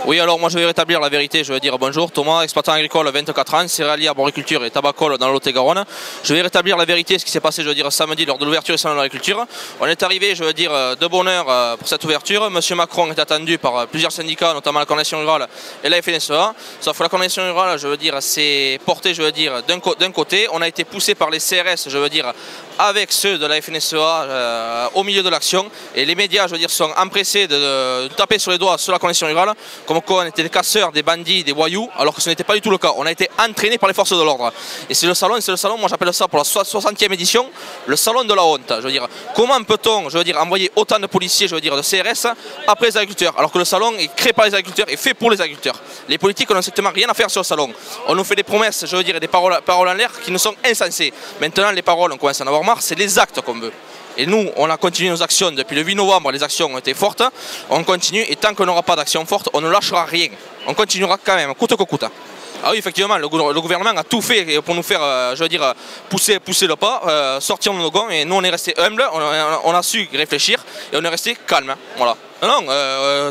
Oui, alors moi je vais rétablir la vérité, je vais dire bonjour, Thomas, exploitant agricole, 24 ans, céréalier, arboriculture et tabacole dans le Lot-et-Garonne. Je vais rétablir la vérité, ce qui s'est passé, je veux dire, samedi lors de l'ouverture du salon de l'agriculture. On est arrivé, je veux dire, de bonne heure pour cette ouverture. Monsieur Macron est attendu par plusieurs syndicats, notamment la Coordination Rurale et la FNSEA. Sauf que la Coordination Rurale, je veux dire, s'est portée, je veux dire, d'un côté. On a été poussé par les CRS, je veux dire, avec ceux de la FNSEA au milieu de l'action. Et les médias, je veux dire, sont empressés de taper sur les doigts sur la Coordination Rurale, comme quoi on était des casseurs, des bandits, des voyous, alors que ce n'était pas du tout le cas. On a été entraînés par les forces de l'ordre. Et c'est le salon, moi j'appelle ça pour la 60e édition, le salon de la honte. Je veux dire, comment peut-on, je veux dire, envoyer autant de policiers, je veux dire, de CRS après les agriculteurs, alors que le salon est créé par les agriculteurs et fait pour les agriculteurs. Les politiques n'ont strictement rien à faire sur le salon. On nous fait des promesses, je veux dire, et des paroles en l'air qui nous sont insensées. Maintenant, les paroles, on commence à en avoir marre, c'est les actes qu'on veut. Et nous, on a continué nos actions depuis le 8 novembre, les actions ont été fortes, on continue, et tant qu'on n'aura pas d'action forte, on ne lâchera rien. On continuera quand même, coûte que coûte. Ah oui, effectivement, le gouvernement a tout fait pour nous faire, je veux dire, pousser le pas, sortir de nos gonds, et nous on est resté humbles, on a su réfléchir, et on est resté calme, voilà. Non,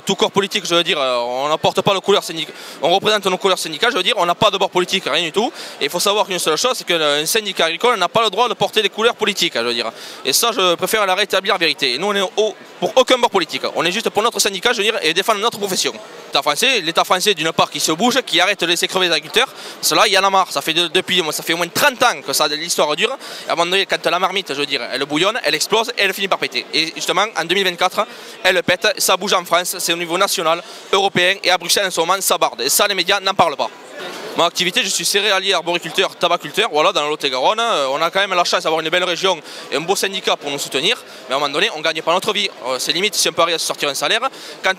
tout corps politique, je veux dire, on n'apporte pas de couleur syndicale, on représente nos couleurs syndicales, je veux dire, on n'a pas de bord politique, rien du tout. Et il faut savoir qu'une seule chose, c'est qu'un syndicat agricole n'a pas le droit de porter des couleurs politiques, je veux dire. Et ça, je préfère la rétablir la vérité. Et nous, on est pour aucun bord politique. On est juste pour notre syndicat, je veux dire, et défendre notre profession. L'État français, d'une part, qui se bouge, qui arrête de laisser crever les agriculteurs, cela, il y en a marre. Ça fait ça fait au moins 30 ans que l'histoire dure. Et à un moment donné, quand la marmite, je veux dire, elle bouillonne, elle explose et elle finit par péter. Et justement, en 2024, elle pète. Ça bouge en France, c'est au niveau national, européen, et à Bruxelles en ce moment ça barde. Et ça, les médias n'en parlent pas. Mon activité, je suis céréalier, arboriculteur, tabaculteur, voilà, dans le Lot-et-Garonne. On a quand même la chance d'avoir une belle région et un beau syndicat pour nous soutenir. Mais à un moment donné, on ne gagne pas notre vie. C'est limite si on peut arriver à se sortir un salaire. Quand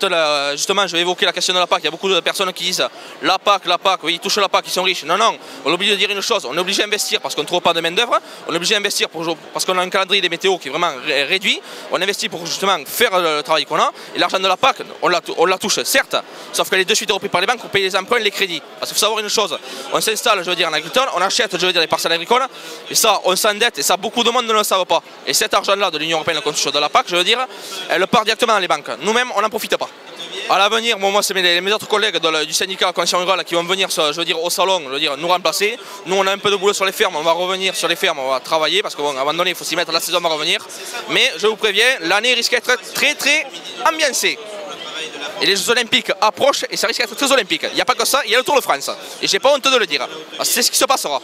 justement, je vais évoquer la question de la PAC, il y a beaucoup de personnes qui disent la PAC, oui, ils touchent la PAC, ils sont riches. Non, non, on est obligé de dire une chose, on est obligé d'investir parce qu'on ne trouve pas de main-d'œuvre. On est obligé d'investir parce qu'on a un calendrier des météos qui est vraiment réduit. On investit pour justement faire le travail qu'on a. Et l'argent de la PAC, on la touche, certes, sauf qu'elle est de suite reprise par les banques pour payer les emprunts et les crédits. Parce qu'il faut savoir une chose. On s'installe, je veux dire, en agriculture, on achète, je veux dire, des parcelles agricoles, et ça, on s'endette, et ça, beaucoup de monde ne le savent pas. Et cet argent-là de l'Union Européenne, de la PAC, je veux dire, elle part directement dans les banques. Nous-mêmes, on n'en profite pas. À l'avenir, moi, c'est mes autres collègues du syndicat Coordination Rurale qui vont venir, je veux dire, au salon, je veux dire, nous remplacer. Nous, on a un peu de boulot sur les fermes, on va revenir sur les fermes, on va travailler, parce qu'à un moment donné, il faut s'y mettre, la saison va revenir. Mais je vous préviens, l'année risque d'être très, très ambiancée. Et les Jeux Olympiques approchent et ça risque d'être très olympique. Il n'y a pas que ça, il y a le Tour de France. Et j'ai pas honte de le dire. C'est ce qui se passera.